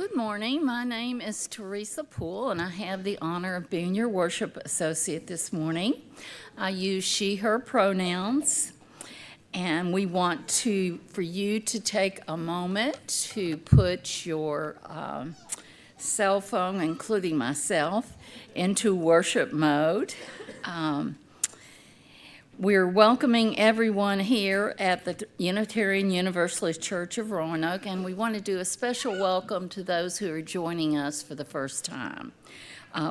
Good morning. My name is Teresa Poole, and I have the honor of being your worship associate this morning. I use she, her pronouns, and we want for you to take a moment to put your cell phone, including myself, into worship mode. We're welcoming everyone here at the Unitarian Universalist Church of Roanoke, and we want to do a special welcome to those who are joining us for the first time.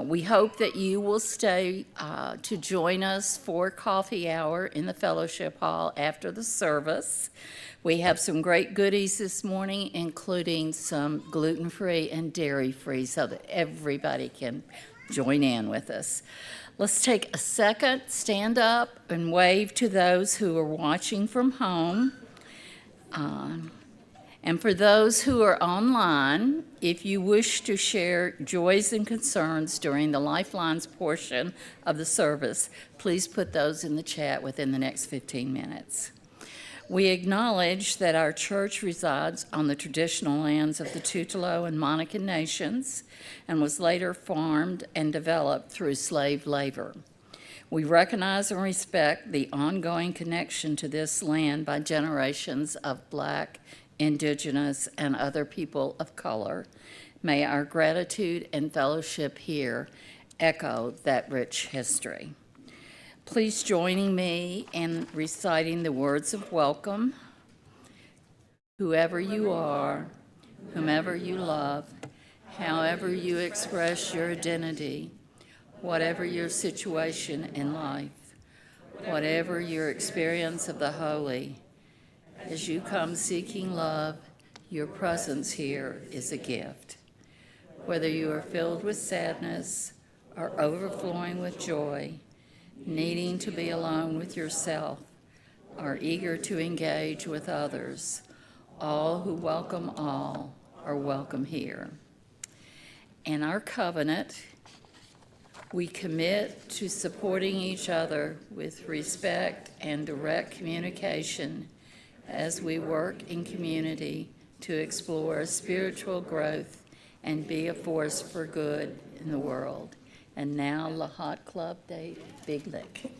We hope that you will stay to join us for coffee hour in the fellowship hall after the service. We have some great goodies this morning, including some gluten-free and dairy-free, so that everybody can join in with us. Let's take a second, stand up, and wave to those who are watching from home. And for those who are online, if you wish to share joys and concerns during the Lifelines portion of the service, please put those in the chat within the next 15 minutes. We acknowledge that our church resides on the traditional lands of the Tutelo and Monacan nations and was later farmed and developed through slave labor. We recognize and respect the ongoing connection to this land by generations of Black, Indigenous, and other people of color. May our gratitude and fellowship here echo that rich history. Please join me in reciting the words of welcome. Whoever you are, whomever you love, however you express your identity, whatever your situation in life, whatever your experience of the holy, as you come seeking love, your presence here is a gift. Whether you are filled with sadness or overflowing with joy, needing to be alone with yourself, or eager to engage with others, all who welcome all are welcome here. In our covenant, we commit to supporting each other with respect and direct communication as we work in community to explore spiritual growth and be a force for good in the world. And now, La Hot Club Day, Big Lick.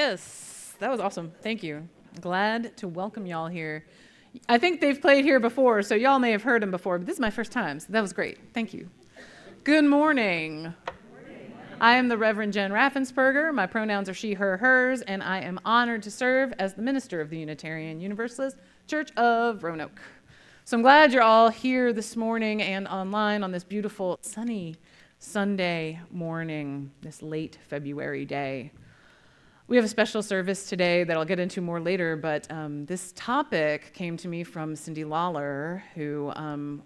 Yes, that was awesome. Thank you. Glad to welcome y'all here. I think they've played here before, so y'all may have heard them before, but this is my first time, so that was great. Thank you. Good morning. I am the Reverend Jen Raffensperger. My pronouns are she, her, hers, and I am honored to serve as the minister of the Unitarian Universalist Church of Roanoke. So I'm glad you're all here this morning and online on this beautiful sunny Sunday morning, this late February day. We have a special service today that I'll get into more later, but this topic came to me from Cindy Lawler, who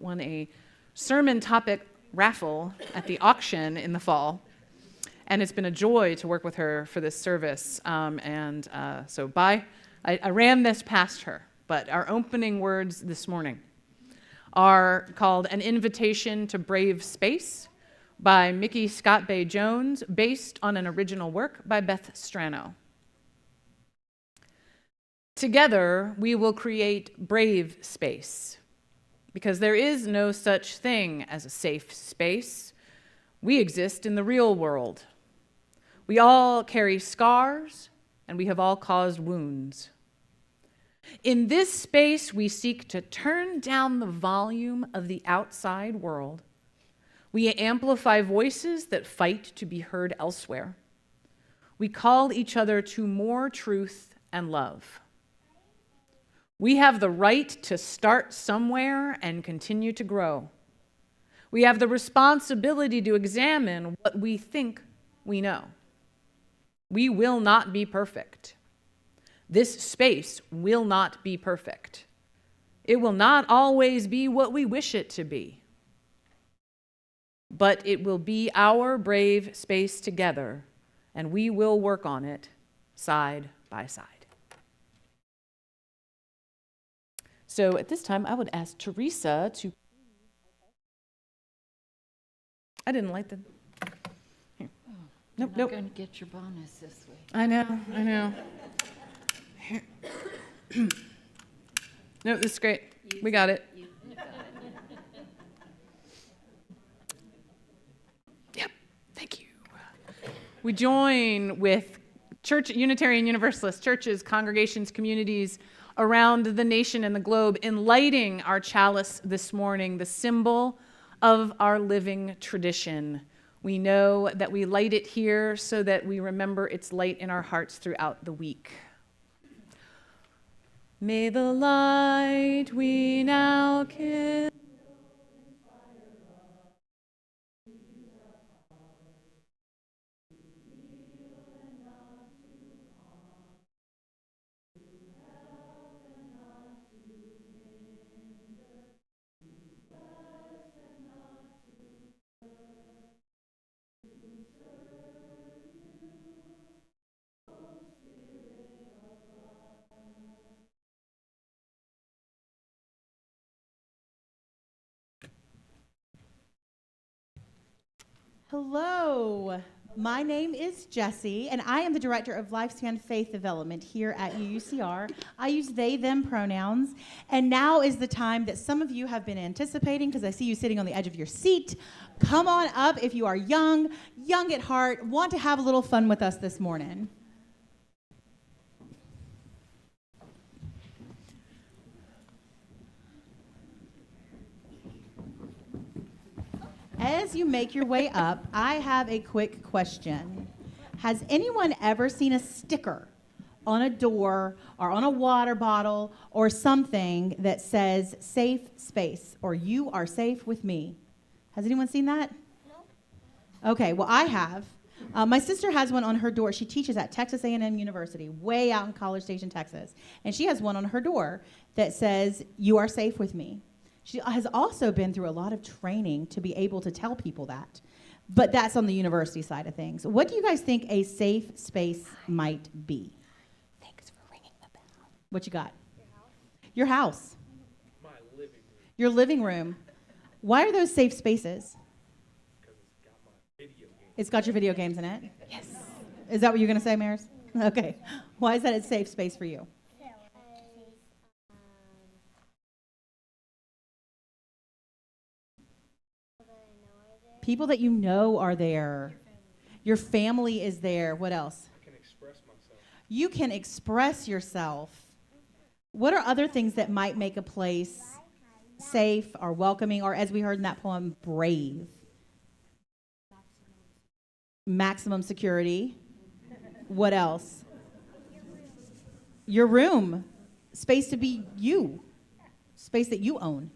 won a sermon topic raffle at the auction in the fall. And it's been a joy to work with her for this service. I ran this past her, but our opening words this morning are called An Invitation to Brave Space by Mickey Scott Bay Jones, based on an original work by Beth Strano. Together, we will create brave space, because there is no such thing as a safe space. We exist in the real world. We all carry scars, and we have all caused wounds. In this space, we seek to turn down the volume of the outside world. We amplify voices that fight to be heard elsewhere. We call each other to more truth and love. We have the right to start somewhere and continue to grow. We have the responsibility to examine what we think we know. We will not be perfect. This space will not be perfect. It will not always be what we wish it to be. But it will be our brave space together, and we will work on it side by side. So at this time, I would ask Teresa to... I didn't light the... Here. Nope. You're not going to get your bonus this week. I know. Here. No, this is great. We got it. Yep, thank you. We join with Unitarian Universalist churches, congregations, communities around the nation and the globe in lighting our chalice this morning, the symbol of our living tradition. We know that we light it here so that we remember its light in our hearts throughout the week. May the light we now kindle Hello, my name is Jessie, and I am the Director of Lifespan Faith Development here at UUCR. I use they, them pronouns, and now is the time that some of you have been anticipating, because I see you sitting on the edge of your seat. Come on up if you are young at heart, want to have a little fun with us this morning. As you make your way up, I have a quick question. Has anyone ever seen a sticker on a door or on a water bottle or something that says safe space or you are safe with me? Has anyone seen that? No. Okay, well, I have. My sister has one on her door. She teaches at Texas A&M University, way out in College Station, Texas. And she has one on her door that says, you are safe with me. She has also been through a lot of training to be able to tell people that. But that's on the university side of things. What do you guys think a safe space might be? Thanks for ringing the bell. What you got? Your house. My living room. Your living room. Why are those safe spaces? Because it's got my video game. It's got your video games in it? Yes. Is that what you're going to say, Maris? Okay. Why is that a safe space for you? People that you know are there. Your family is there. What else? I can express myself. You can express yourself. What are other things that might make a place safe or welcoming, or as we heard in that poem, brave? Maximum security. What else? Your room. Space to be you. Space that you own.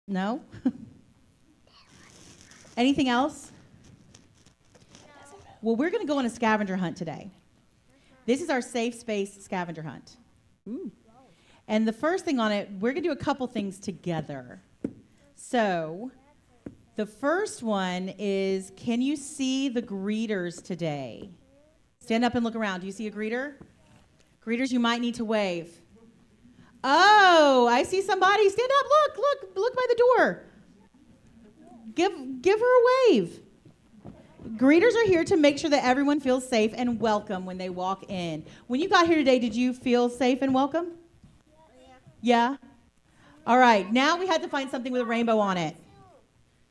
No? Anything else? Well, we're going to go on a scavenger hunt today. This is our safe space scavenger hunt. Ooh. And the first thing on it, we're going to do a couple things together. So, the first one is, can you see the greeters today? Stand up and look around. Do you see a greeter? Greeters, you might need to wave. Oh, I see somebody. Stand up. Look by the door. Give her a wave. Greeters are here to make sure that everyone feels safe and welcome when they walk in. When you got here today, did you feel safe and welcome? Yeah? All right, now we had to find something with a rainbow on it.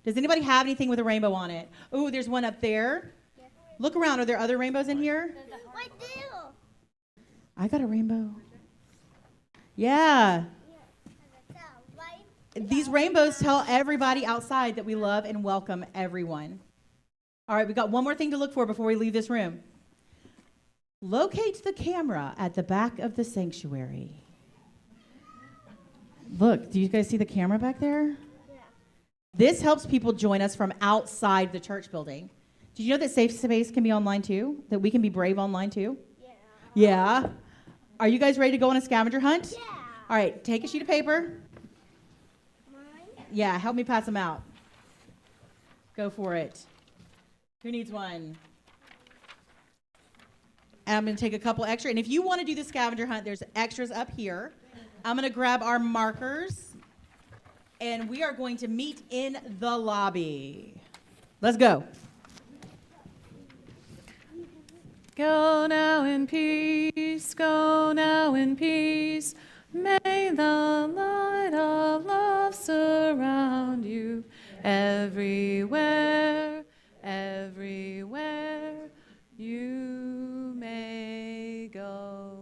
Does anybody have anything with a rainbow on it? Oh, there's one up there. Look around. Are there other rainbows in here? I got a rainbow. Yeah. These rainbows tell everybody outside that we love and welcome everyone. All right, we got one more thing to look for before we leave this room. Locate the camera at the back of the sanctuary. Look, do you guys see the camera back there? Yeah. This helps people join us from outside the church building. Did you know that Safe Space can be online too? That we can be brave online too? Yeah. Yeah? Are you guys ready to go on a scavenger hunt? Yeah. All right, take a sheet of paper. Mine? Yeah, help me pass them out. Go for it. Who needs one? And I'm going to take a couple extra. And if you want to do the scavenger hunt, there's extras up here. I'm going to grab our markers, and we are going to meet in the lobby. Let's go. Go now in peace, go now in peace. May the light of love surround you everywhere, everywhere you may go.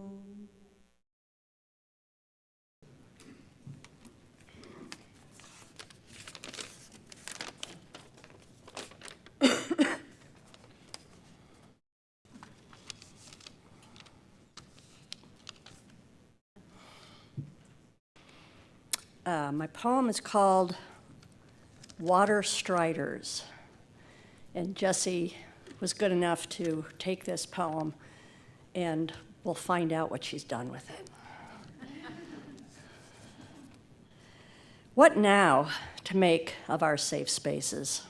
My poem is called Water Striders, and Jessie was good enough to take this poem, and we'll find out what she's done with it. What now to make of our safe spaces?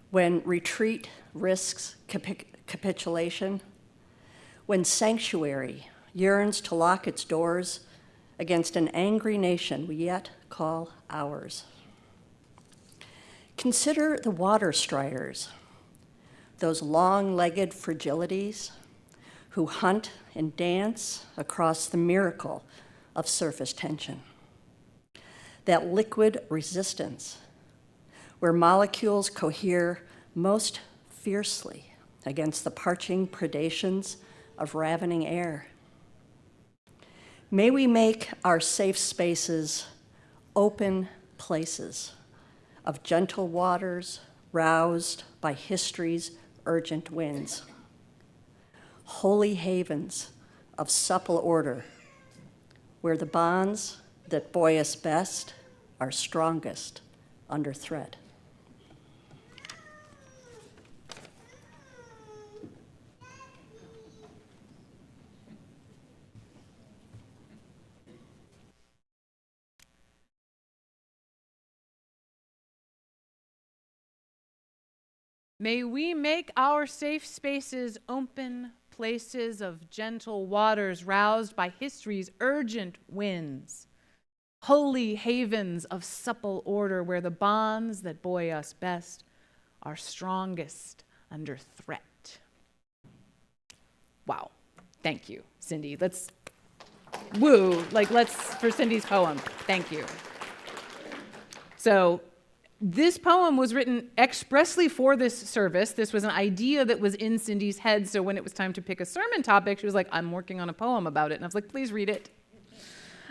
When retreat risks capitulation, when sanctuary yearns to lock its doors against an angry nation we yet call ours. Consider the water striders, those long-legged fragilities who hunt and dance across the miracle of surface tension. That liquid resistance, where molecules cohere most fiercely against the parching predations of ravening air. May we make our safe spaces open places of gentle waters roused by history's urgent winds, holy havens of supple order, where the bonds that buoy us best are strongest under threat. May we make our safe spaces open places of gentle waters roused by history's urgent winds, holy havens of supple order where the bonds that buoy us best are strongest under threat. Wow. Thank you, Cindy. Let's for Cindy's poem. Thank you. So This poem was written expressly for this service. This was an idea that was in Cindy's head, so when it was time to pick a sermon topic, she was like, I'm working on a poem about it. And I was like, please read it.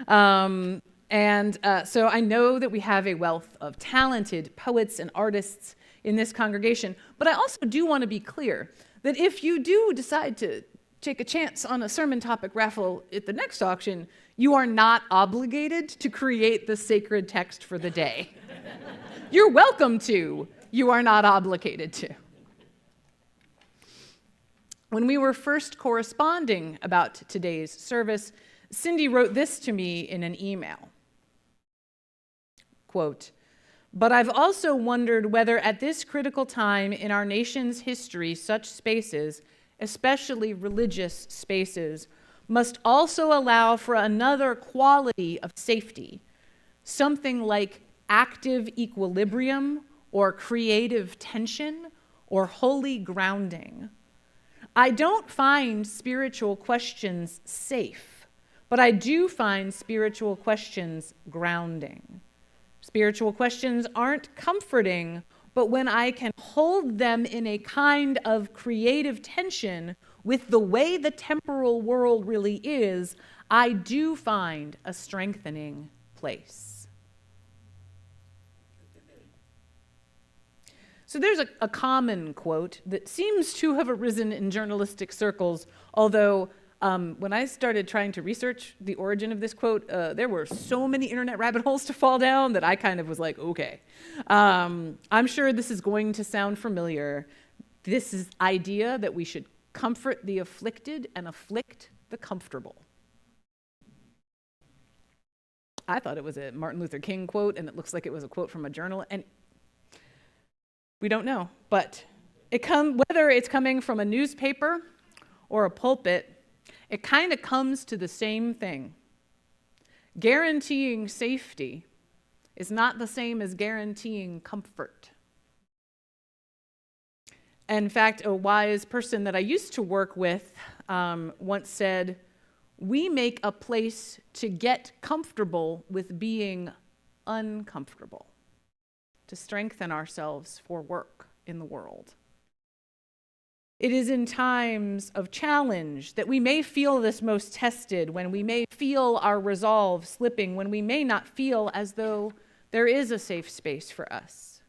So I know that we have a wealth of talented poets and artists in this congregation, but I also do want to be clear that if you do decide to take a chance on a sermon topic raffle at the next auction, you are not obligated to create the sacred text for the day. You're welcome to. You are not obligated to. When we were first corresponding about today's service, Cindy wrote this to me in an email. Quote, "But I've also wondered whether at this critical time in our nation's history, such spaces, especially religious spaces, must also allow for another quality of safety, something like active equilibrium or creative tension or holy grounding. I don't find spiritual questions safe, but I do find spiritual questions grounding. Spiritual questions aren't comforting, but when I can hold them in a kind of creative tension with the way the temporal world really is, I do find a strengthening place." So there's a common quote that seems to have arisen in journalistic circles, although when I started trying to research the origin of this quote, there were so many internet rabbit holes to fall down that I kind of was like, okay. I'm sure this is going to sound familiar. This is idea that we should comfort the afflicted and afflict the comfortable. I thought it was a Martin Luther King quote, and it looks like it was a quote from a journal, and we don't know, but whether it's coming from a newspaper or a pulpit, it kind of comes to the same thing. Guaranteeing safety is not the same as guaranteeing comfort. In fact, a wise person that I used to work with once said, "We make a place to get comfortable with being uncomfortable, to strengthen ourselves for work in the world." It is in times of challenge that we may feel this most tested, when we may feel our resolve slipping, when we may not feel as though there is a safe space for us.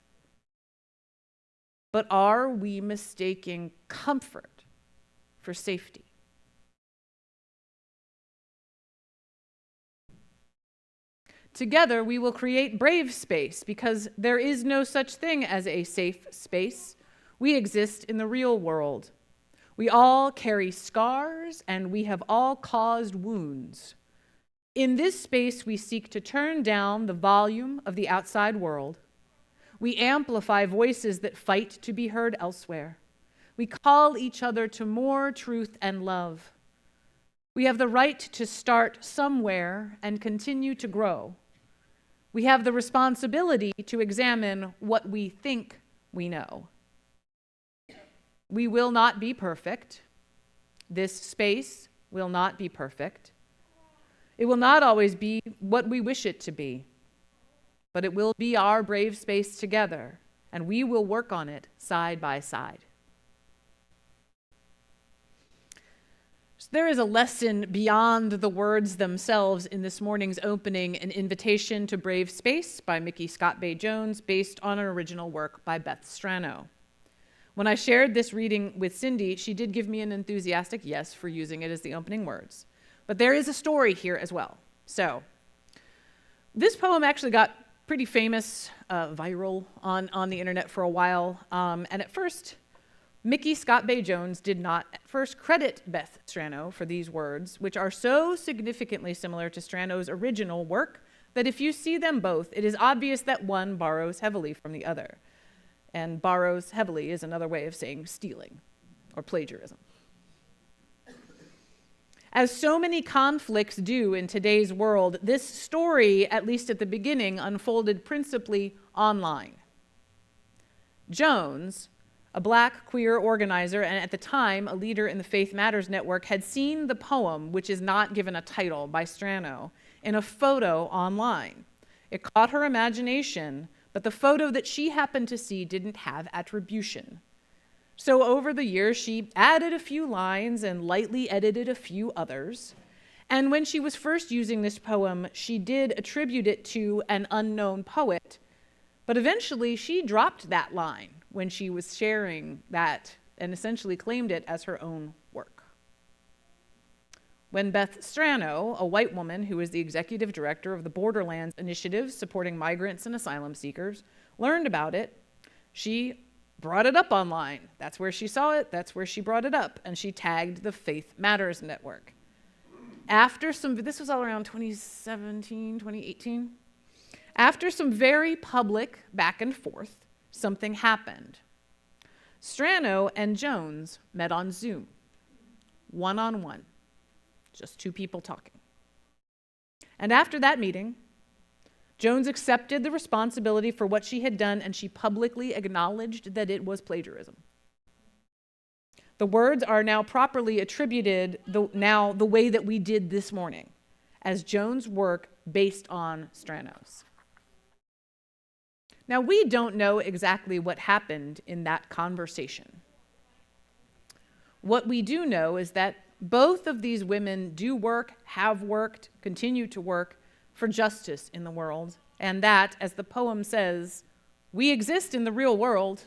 But are we mistaking comfort for safety? Together, we will create brave space, because there is no such thing as a safe space. We exist in the real world. We all carry scars, and we have all caused wounds. In this space, we seek to turn down the volume of the outside world. We amplify voices that fight to be heard elsewhere. We call each other to more truth and love. We have the right to start somewhere and continue to grow. We have the responsibility to examine what we think we know. We will not be perfect. This space will not be perfect. It will not always be what we wish it to be, but it will be our brave space together, and we will work on it side by side. So there is a lesson beyond the words themselves in this morning's opening, An Invitation to Brave Space by Mickey Scott Bay Jones, based on an original work by Beth Strano. When I shared this reading with Cindy, she did give me an enthusiastic yes for using it as the opening words. But there is a story here as well. So this poem actually got pretty famous, viral on the internet for a while. And at first, Mickey Scott Bay Jones did not at first credit Beth Strano for these words, which are so significantly similar to Strano's original work that if you see them both, it is obvious that one borrows heavily from the other. And borrows heavily is another way of saying stealing or plagiarism. As so many conflicts do in today's world, this story, at least at the beginning, unfolded principally online. Jones, a Black queer organizer and at the time a leader in the Faith Matters network, had seen the poem, which is not given a title, by Strano, in a photo online. It caught her imagination, but the photo that she happened to see didn't have attribution. So over the years, she added a few lines and lightly edited a few others. And when she was first using this poem, she did attribute it to an unknown poet, but eventually she dropped that line when she was sharing that and essentially claimed it as her own work. When Beth Strano, a white woman who is the executive director of the Borderlands Initiative supporting migrants and asylum seekers, learned about it, she brought it up online. That's where she saw it, that's where she brought it up, and she tagged the Faith Matters Network. This was all around 2017, 2018. After some very public back and forth, something happened. Strano and Jones met on Zoom, one-on-one, just two people talking. And after that meeting, Jones accepted the responsibility for what she had done, and she publicly acknowledged that it was plagiarism. The words are now properly attributed the way that we did this morning, as Jones' work based on Strano's. Now, we don't know exactly what happened in that conversation. What we do know is that both of these women do work, have worked, continue to work for justice in the world, and that, as the poem says, we exist in the real world.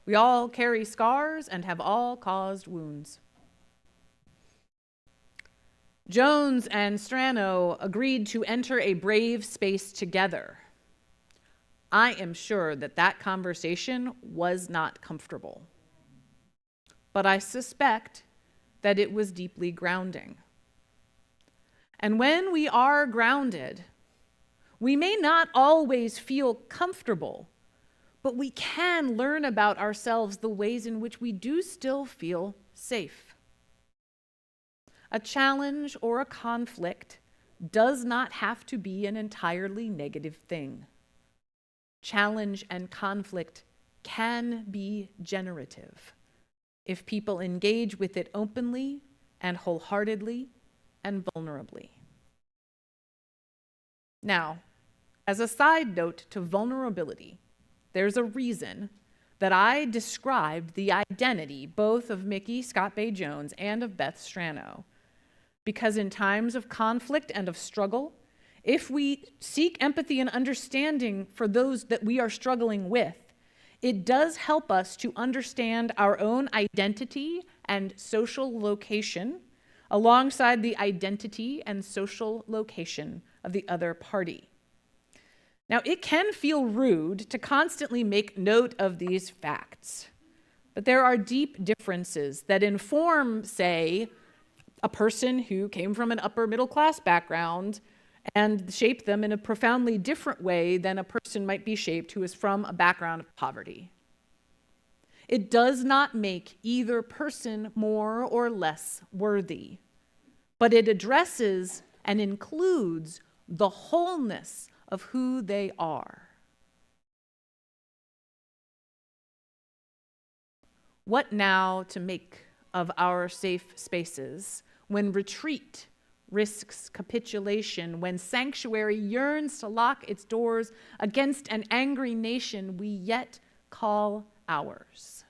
We all carry scars and have all caused wounds. Jones and Strano agreed to enter a brave space together. I am sure that that conversation was not comfortable, but I suspect that it was deeply grounding. And when we are grounded, we may not always feel comfortable, but we can learn about ourselves the ways in which we do still feel safe. A challenge or a conflict does not have to be an entirely negative thing. Challenge and conflict can be generative if people engage with it openly and wholeheartedly and vulnerably. Now, as a side note to vulnerability, there's a reason that I described the identity both of Mickey Scott Bay Jones and of Beth Strano, because in times of conflict and of struggle, if we seek empathy and understanding for those that we are struggling with, it does help us to understand our own identity and social location alongside the identity and social location of the other party. Now, it can feel rude to constantly make note of these facts, but there are deep differences that inform, say, a person who came from an upper middle class background and shape them in a profoundly different way than a person might be shaped who is from a background of poverty. It does not make either person more or less worthy, but it addresses and includes the wholeness of who they are. What now to make of our safe spaces when retreat risks capitulation, when sanctuary yearns to lock its doors against an angry nation we yet call ours?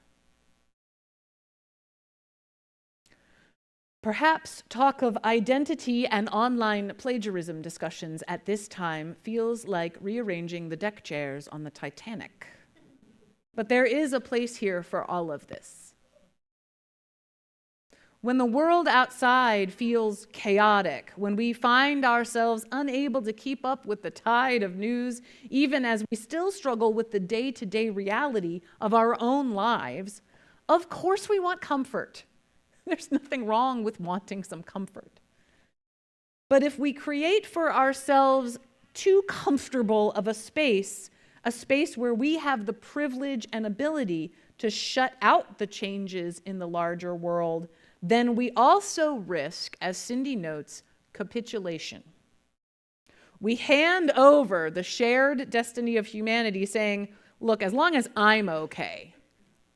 Perhaps talk of identity and online plagiarism discussions at this time feels like rearranging the deck chairs on the Titanic. But there is a place here for all of this. When the world outside feels chaotic, when we find ourselves unable to keep up with the tide of news, even as we still struggle with the day-to-day reality of our own lives, of course we want comfort. There's nothing wrong with wanting some comfort. But if we create for ourselves too comfortable of a space where we have the privilege and ability to shut out the changes in the larger world, then we also risk, as Cindy notes, capitulation. We hand over the shared destiny of humanity saying, look, as long as I'm okay,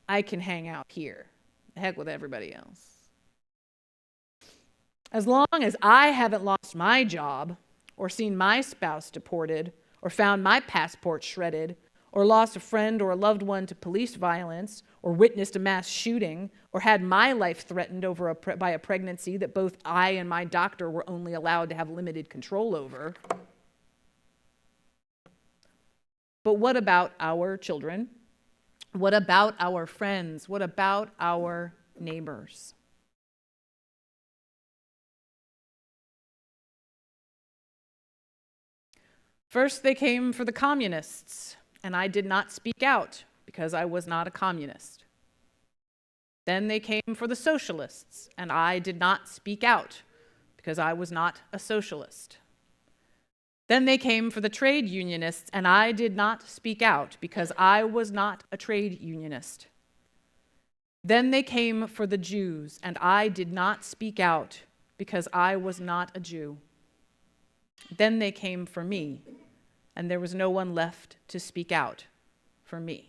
I can hang out here. The heck with everybody else. As long as I haven't lost my job, or seen my spouse deported, or found my passport shredded, or lost a friend or a loved one to police violence, or witnessed a mass shooting, or had my life threatened by a pregnancy that both I and my doctor were only allowed to have limited control over. But what about our children? What about our friends? What about our neighbors? First, they came for the communists, and I did not speak out because I was not a communist. Then they came for the socialists, and I did not speak out because I was not a socialist. Then they came for the trade unionists, and I did not speak out because I was not a trade unionist. Then they came for the Jews, and I did not speak out because I was not a Jew. Then they came for me, and there was no one left to speak out for me.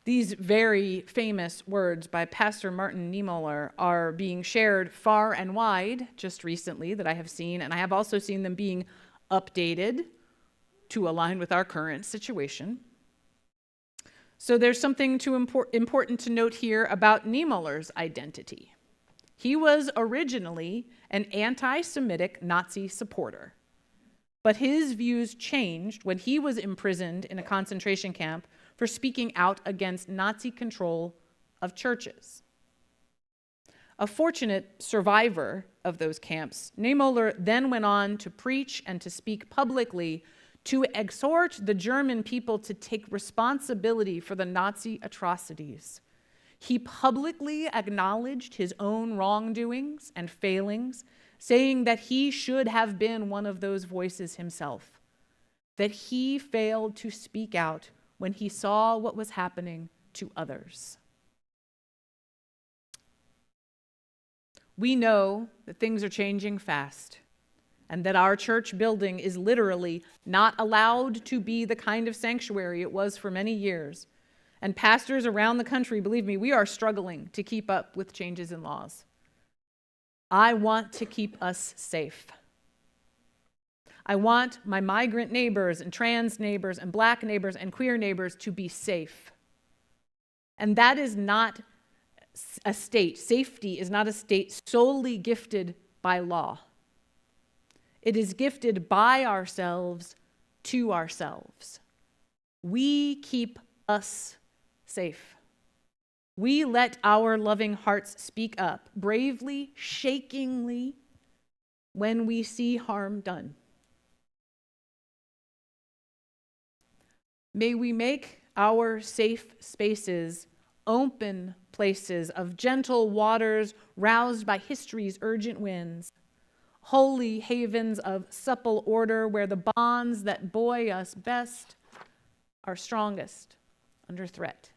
These very famous words by Pastor Martin Niemöller are being shared far and wide just recently that I have seen, and I have also seen them being updated to align with our current situation. So there's something important to note here about Niemöller's identity. He was originally an anti-Semitic Nazi supporter, but his views changed when he was imprisoned in a concentration camp for speaking out against Nazi control of churches. A fortunate survivor of those camps, Niemöller then went on to preach and to speak publicly to exhort the German people to take responsibility for the Nazi atrocities. He publicly acknowledged his own wrongdoings and failings, saying that he should have been one of those voices himself, that he failed to speak out when he saw what was happening to others. We know that things are changing fast, and that our church building is literally not allowed to be the kind of sanctuary it was for many years. And pastors around the country, believe me, we are struggling to keep up with changes in laws. I want to keep us safe. I want my migrant neighbors and trans neighbors and black neighbors and queer neighbors to be safe. And that is not a state. Safety is not a state solely gifted by law. It is gifted by ourselves to ourselves. We keep us safe. We let our loving hearts speak up bravely, shakingly, when we see harm done. May we make our safe spaces open places of gentle waters roused by history's urgent winds, holy havens of supple order where the bonds that buoy us best are strongest under threat.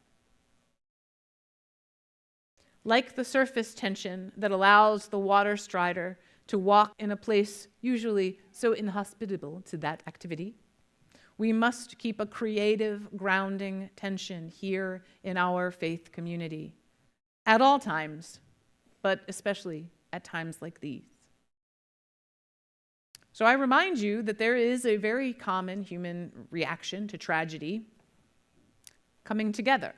Like the surface tension that allows the water strider to walk in a place usually so inhospitable to that activity, we must keep a creative, grounding tension here in our faith community at all times, but especially at times like these. So I remind you that there is a very common human reaction to tragedy: coming together.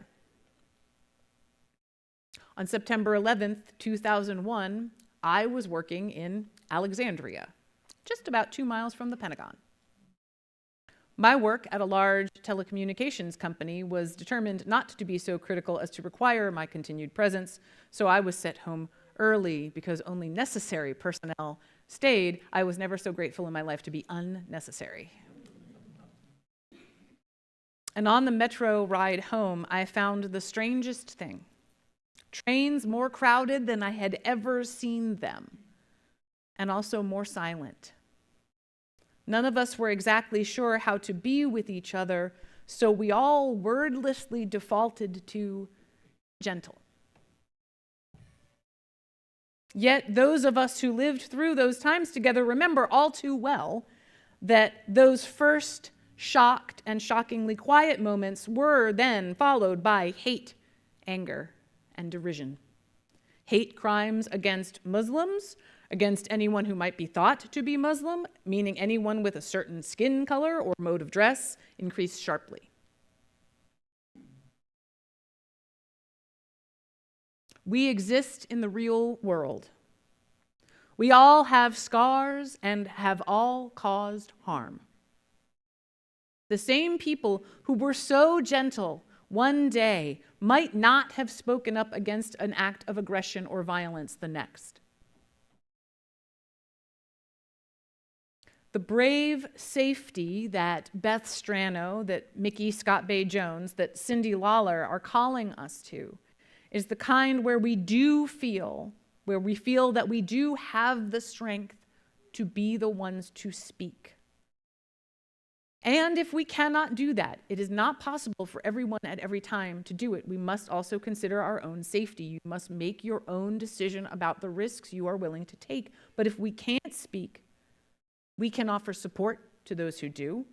On September 11th, 2001, I was working in Alexandria, just about 2 miles from the Pentagon. My work at a large telecommunications company was determined not to be so critical as to require my continued presence, so I was sent home early because only necessary personnel stayed. I was never so grateful in my life to be unnecessary. And on the metro ride home, I found the strangest thing. Trains more crowded than I had ever seen them, and also more silent. None of us were exactly sure how to be with each other, so we all wordlessly defaulted to gentle. Yet those of us who lived through those times together remember all too well that those first shocked and shockingly quiet moments were then followed by hate, anger, and derision. Hate crimes against Muslims, against anyone who might be thought to be Muslim, meaning anyone with a certain skin color or mode of dress, increased sharply. We exist in the real world. We all have scars and have all caused harm. The same people who were so gentle one day might not have spoken up against an act of aggression or violence the next. The brave safety that Beth Strano, that Mickey Scott Bay Jones, that Cindy Lawler are calling us to is the kind where we feel that we do have the strength to be the ones to speak. And if we cannot do that, it is not possible for everyone at every time to do it. We must also consider our own safety. You must make your own decision about the risks you are willing to take. But if we can't speak, we can offer support to those who do.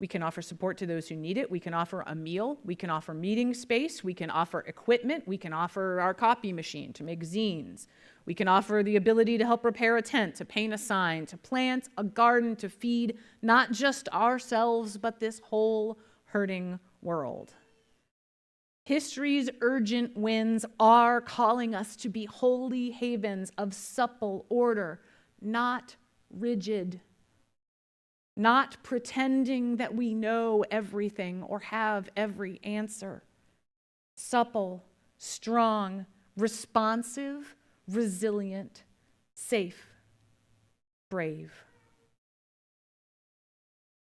We can offer support to those who need it. We can offer a meal. We can offer meeting space. We can offer equipment. We can offer our copy machine to make zines. We can offer the ability to help repair a tent, to paint a sign, to plant a garden, to feed not just ourselves, but this whole hurting world. History's urgent winds are calling us to be holy havens of supple order, not rigid. Not pretending that we know everything or have every answer. Supple, strong, responsive, resilient, safe, brave.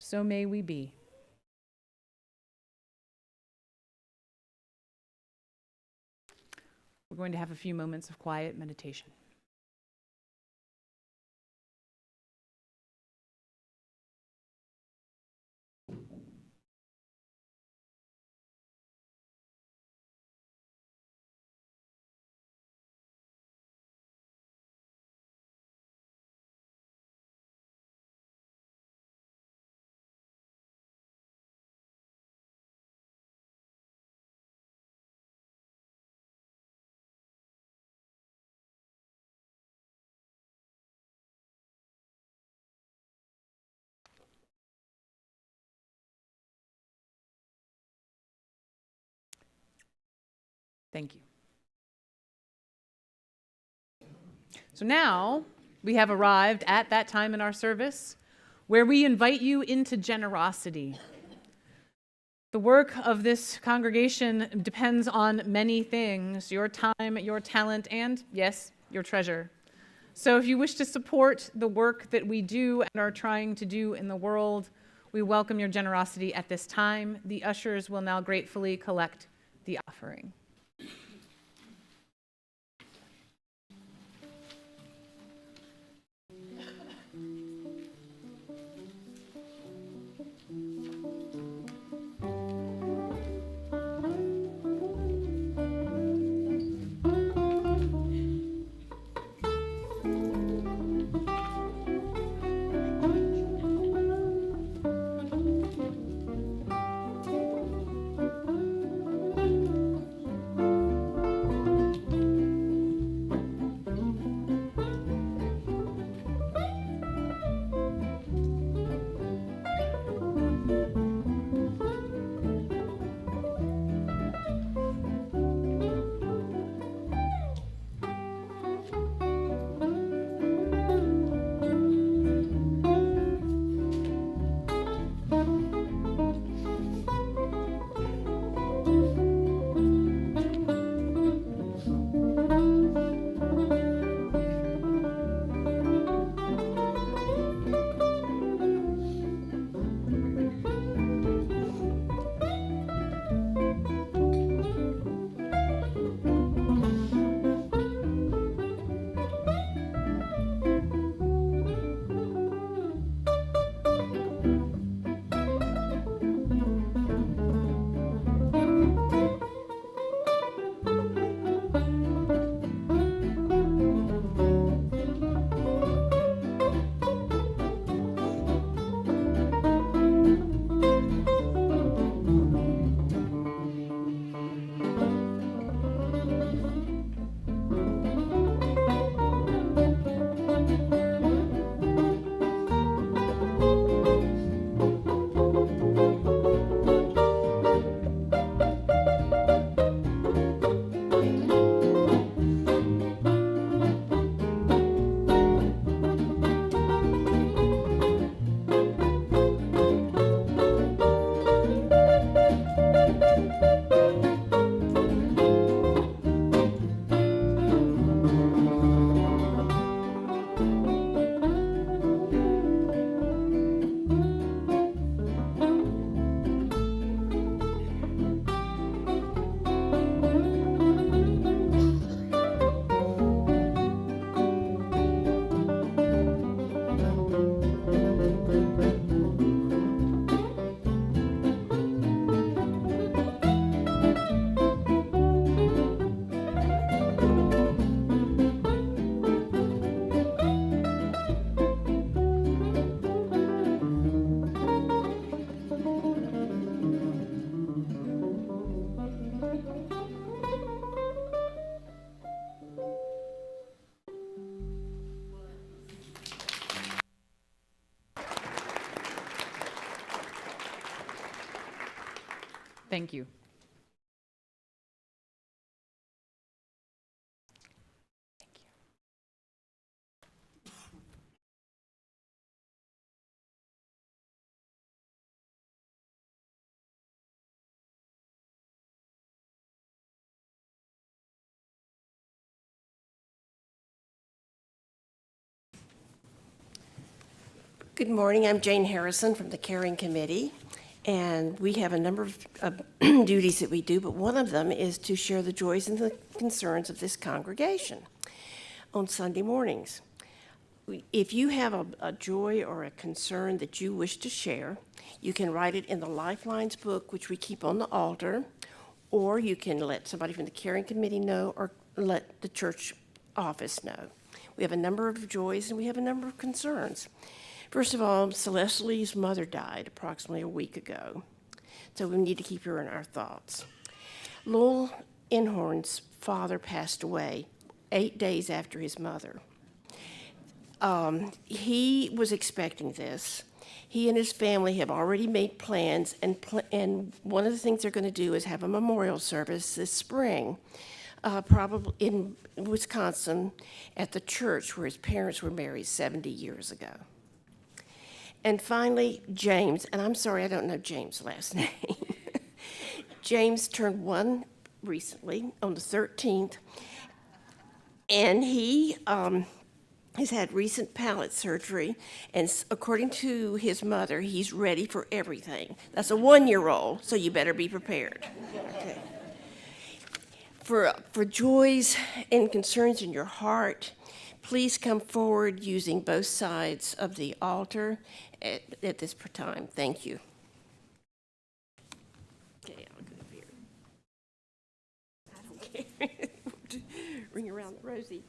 So may we be. We're going to have a few moments of quiet meditation. Thank you. So now we have arrived at that time in our service where we invite you into generosity. The work of this congregation depends on many things: your time, your talent, and yes, your treasure. So if you wish to support the work that we do and are trying to do in the world, we welcome your generosity at this time. The ushers will now gratefully collect the offering. Thank you. Good morning. I'm Jane Harrison from the Caring Committee, and we have a number of duties that we do, but one of them is to share the joys and the concerns of this congregation on Sunday mornings. If you have a joy or a concern that you wish to share, you can write it in the Lifelines book, which we keep on the altar, or you can let somebody from the Caring Committee know or let the church office know. We have a number of joys and we have a number of concerns. First of all, Celeste Lee's mother died approximately a week ago, so we need to keep her in our thoughts. Lowell Inhorn's father passed away 8 days after his mother. He was expecting this. He and his family have already made plans, and one of the things they're going to do is have a memorial service this spring, probably in Wisconsin, at the church where his parents were married 70 years ago. And finally, James, and I'm sorry I don't know James' last name. James turned 1 recently on the 13th, and he has had recent palate surgery, and according to his mother, he's ready for everything. That's a 1-year-old, so you better be prepared. Okay. For joys and concerns in your heart, please come forward using both sides of the altar at this time. Thank you. Okay, I'll go here. I don't care. Ring around the rosy.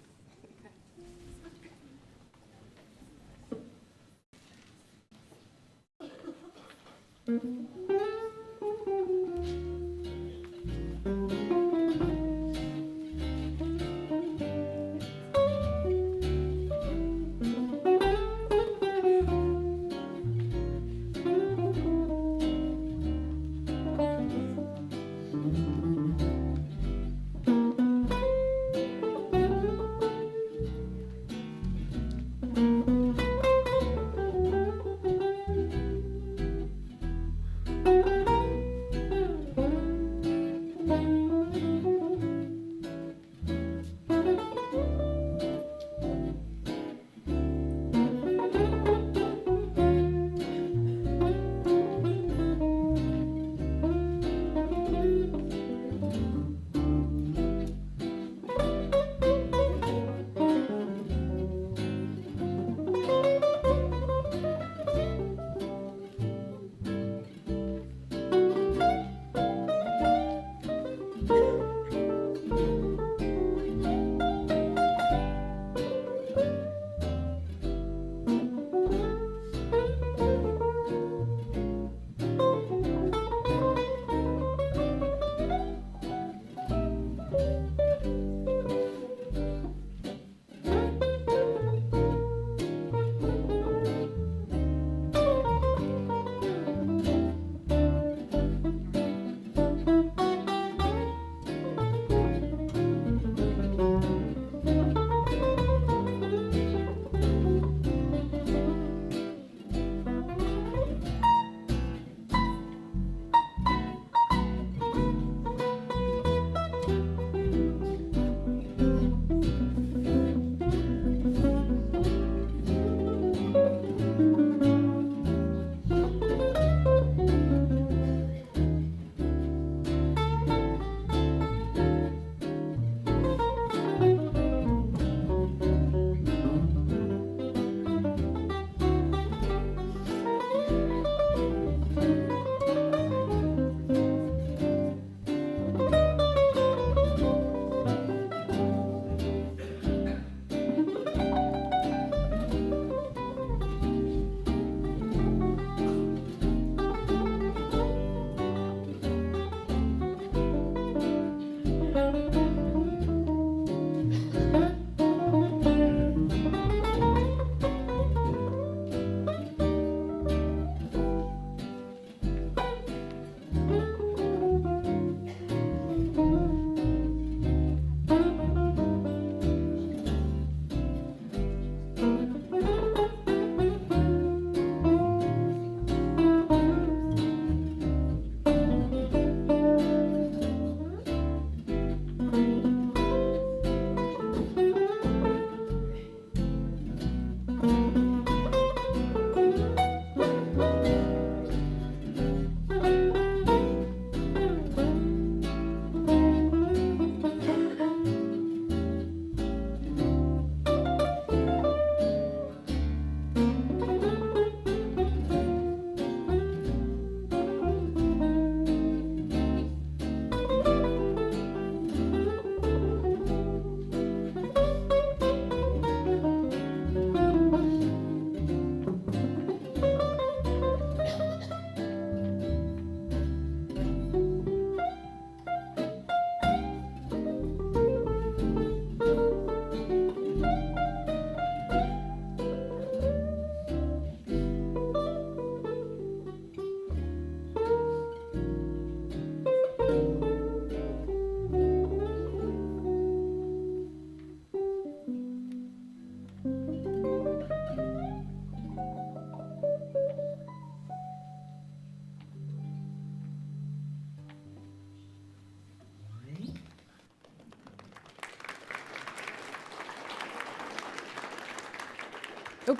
Oh.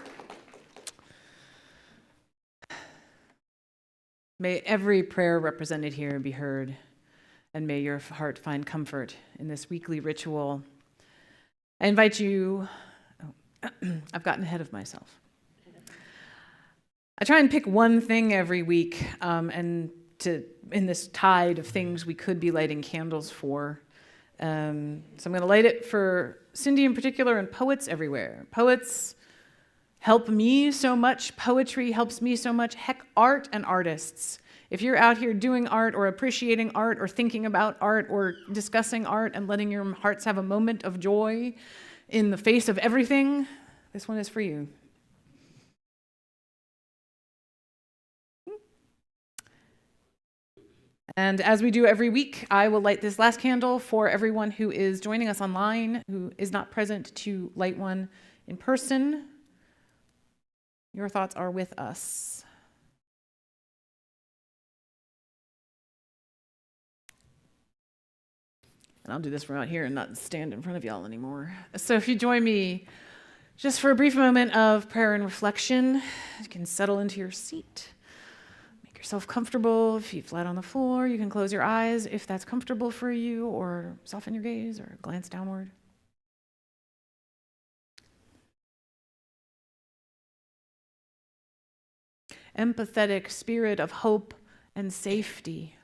May every prayer represented here be heard, and may your heart find comfort in this weekly ritual. I invite you, I've gotten ahead of myself. I try and pick one thing every week, in this tide of things we could be lighting candles for. So I'm going to light it for Cindy in particular and poets everywhere. Poets help me so much. Poetry helps me so much. Heck, art and artists. If you're out here doing art or appreciating art or thinking about art or discussing art and letting your hearts have a moment of joy in the face of everything, this one is for you. And as we do every week, I will light this last candle for everyone who is joining us online, who is not present to light one in person. Your thoughts are with us. And I'll do this from out here and not stand in front of y'all anymore. So if you join me just for a brief moment of prayer and reflection, you can settle into your seat. Make yourself comfortable. Feet flat on the floor. You can close your eyes if that's comfortable for you, or soften your gaze or glance downward. Empathetic spirit of hope and safety.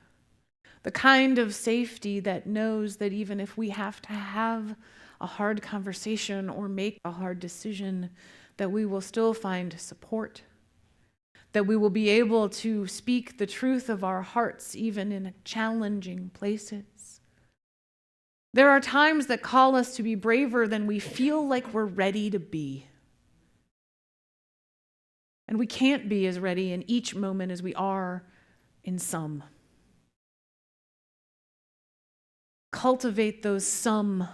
The kind of safety that knows that even if we have to have a hard conversation or make a hard decision, that we will still find support, that we will be able to speak the truth of our hearts even in challenging places. There are times that call us to be braver than we feel like we're ready to be. And we can't be as ready in each moment as we are in some. Cultivate those some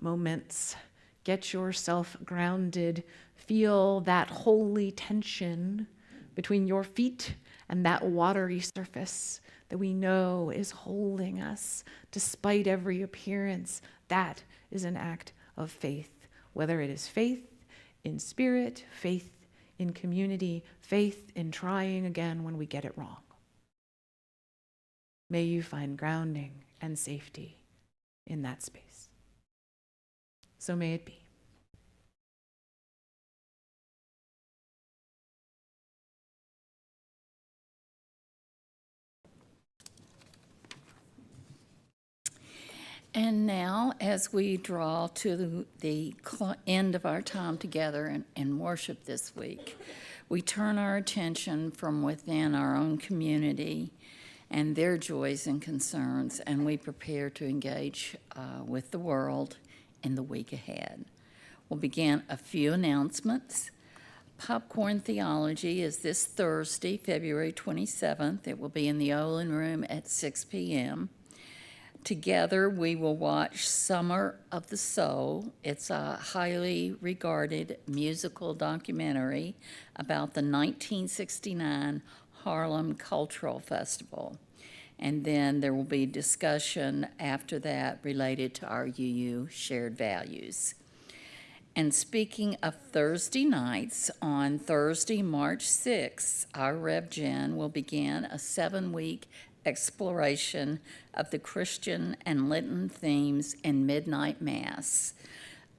moments. Get yourself grounded. Feel that holy tension between your feet and that watery surface that we know is holding us despite every appearance. That is an act of faith, whether it is faith in spirit, faith in community, faith in trying again when we get it wrong. May you find grounding and safety in that space. So may it be. And now, as we draw to the end of our time together in worship this week, we turn our attention from within our own community and their joys and concerns, and we prepare to engage with the world in the week ahead. We'll begin a few announcements. Popcorn Theology is this Thursday, February 27th. It will be in the Olin Room at 6 p.m. Together, we will watch Summer of the Soul. It's a highly regarded musical documentary about the 1969 Harlem Cultural Festival. And then there will be discussion after that related to our UU shared values. And speaking of Thursday nights, on Thursday, March 6th, our Rev Gen will begin a 7-week exploration of the Christian and Lenten themes in Midnight Mass.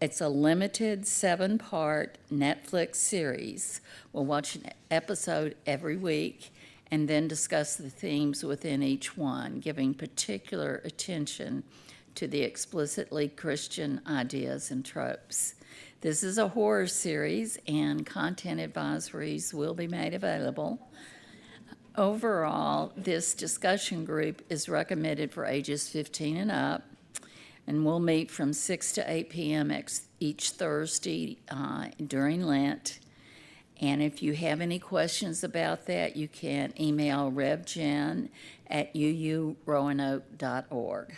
It's a limited 7-part Netflix series. We'll watch an episode every week and then discuss the themes within each one, giving particular attention to the explicitly Christian ideas and tropes. This is a horror series, and content advisories will be made available. Overall, this discussion group is recommended for ages 15 and up, and we'll meet from 6 to 8 p.m. each Thursday during Lent. And if you have any questions about that, you can email revgen@uuroanoke.org.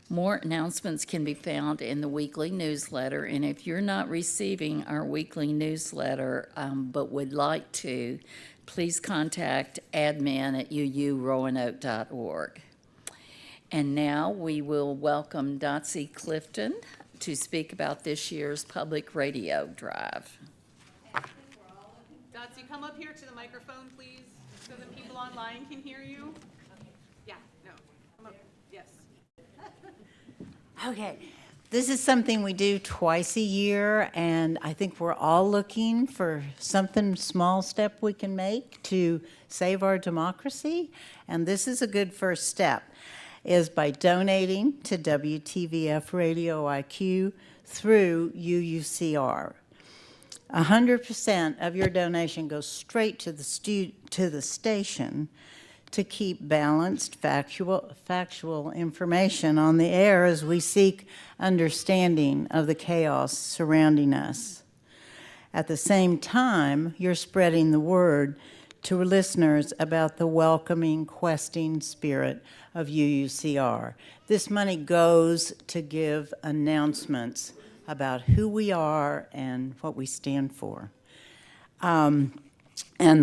More announcements can be found in the weekly newsletter, and if you're not receiving our weekly newsletter but would like to, please contact admin@uuroanoke.org. And now we will welcome Dotsie Clifton to speak about this year's public radio drive. Dotsie, come up here to the microphone, please, so the people online can hear you. Yeah, no, come up, yes. Okay, this is something we do twice a year, and I think we're all looking for something small step we can make to save our democracy, and this is a good first step, is by donating to WTVF Radio IQ through UUCR. 100% of your donation goes straight to the station to keep balanced, factual information on the air as we seek understanding of the chaos surrounding us. At the same time, you're spreading the word to listeners about the welcoming, questing spirit of UUCR. This money goes to give announcements about who we are and what we stand for. And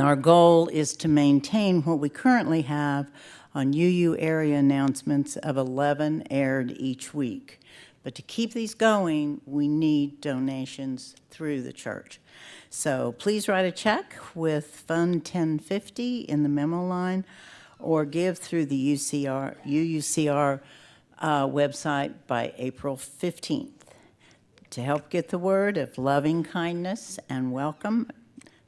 our goal is to maintain what we currently have on UU area announcements of 11 aired each week. But to keep these going, we need donations through the church. So please write a check with Fund 1050 in the memo line, or give through the UUCR website by April 15th to help get the word of loving kindness and welcome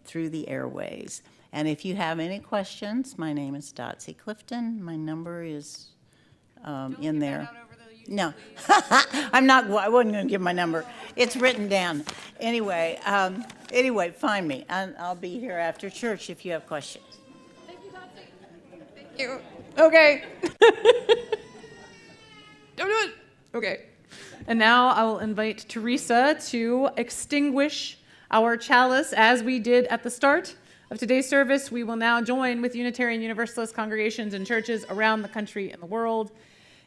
through the airways. And if you have any questions, my name is Dotsie Clifton. My number is in there. No, I wasn't going to give my number. It's written down. Anyway, find me, and I'll be here after church if you have questions. Thank you, Dotsie. Thank you. Okay. Don't do it. Okay. And now I will invite Teresa to extinguish our chalice as we did at the start of today's service. We will now join with Unitarian Universalist congregations and churches around the country and the world,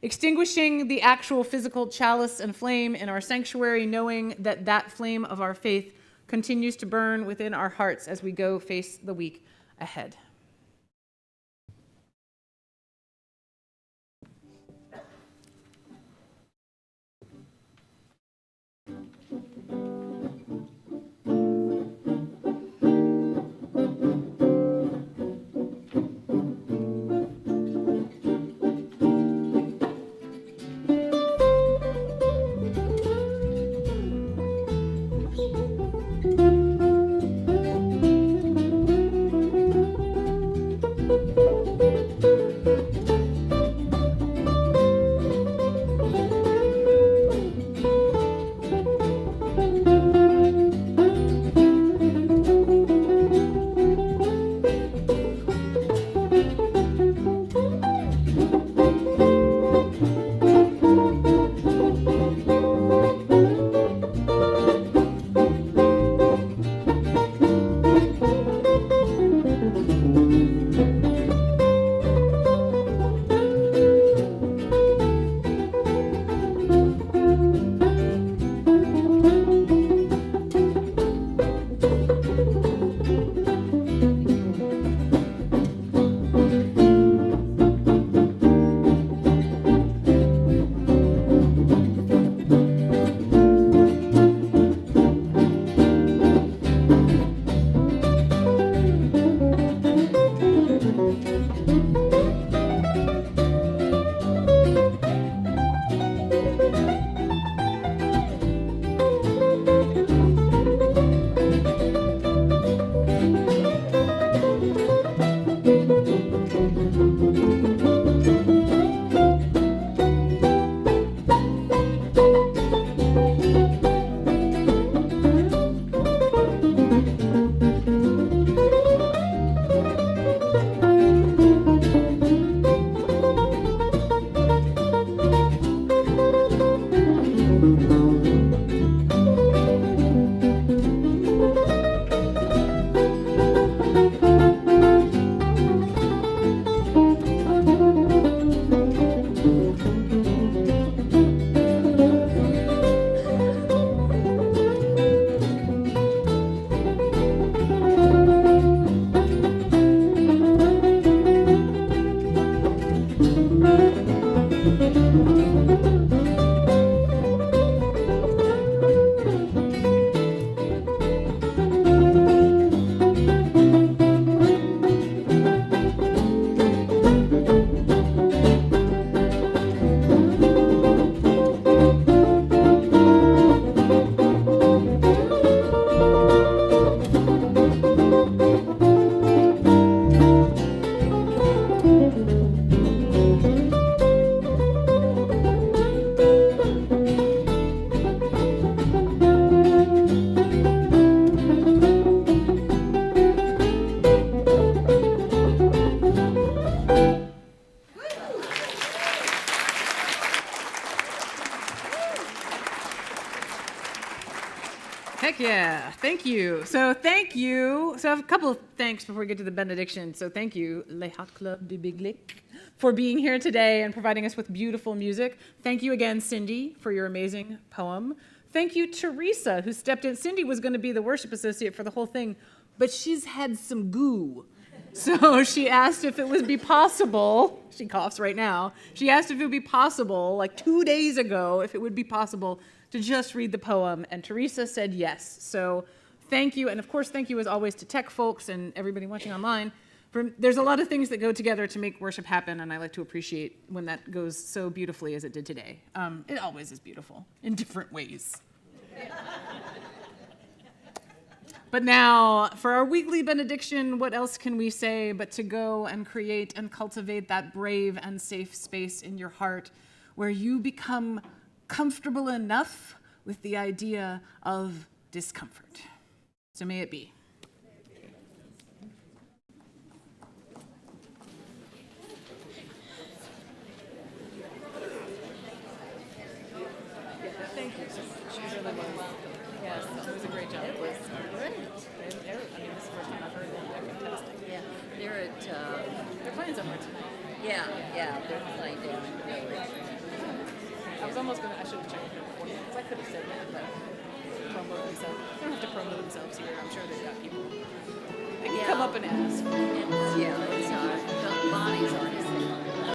extinguishing the actual physical chalice and flame in our sanctuary, knowing that that flame of our faith continues to burn within our hearts as we go face the week ahead. Heck yeah. Thank you. So thank you. So I have a couple of thanks before we get to the benediction. So thank you, Le Hot Club du Big Lick, for being here today and providing us with beautiful music. Thank you again, Cindy, for your amazing poem. Thank you, Teresa, who stepped in. Cindy was going to be the worship associate for the whole thing, but she's had some goo. So she asked if it would be possible, she coughs right now, she asked if it would be possible, like 2 days ago, if it would be possible to just read the poem, and Teresa said yes. So thank you, and of course thank you as always to tech folks and everybody watching online. There's a lot of things that go together to make worship happen, and I like to appreciate when that goes so beautifully as it did today. It always is beautiful, in different ways. But now, for our weekly benediction, what else can we say but to go and create and cultivate that brave and safe space in your heart where you become comfortable enough with the idea of discomfort. So may it be. Thank you so much. You really was. Yes, it was a great job. It was great. I mean, this is the first time I've heard them. They're fantastic. Yeah, they're at, They're playing somewhere tonight. yeah, they're playing down in the village. I was almost gonna. I should have checked it before because I could have said that, but promote themselves. They don't have to promote themselves here. I'm sure they've got people. They can come up and ask. It's, yeah, it's, Bonnie's already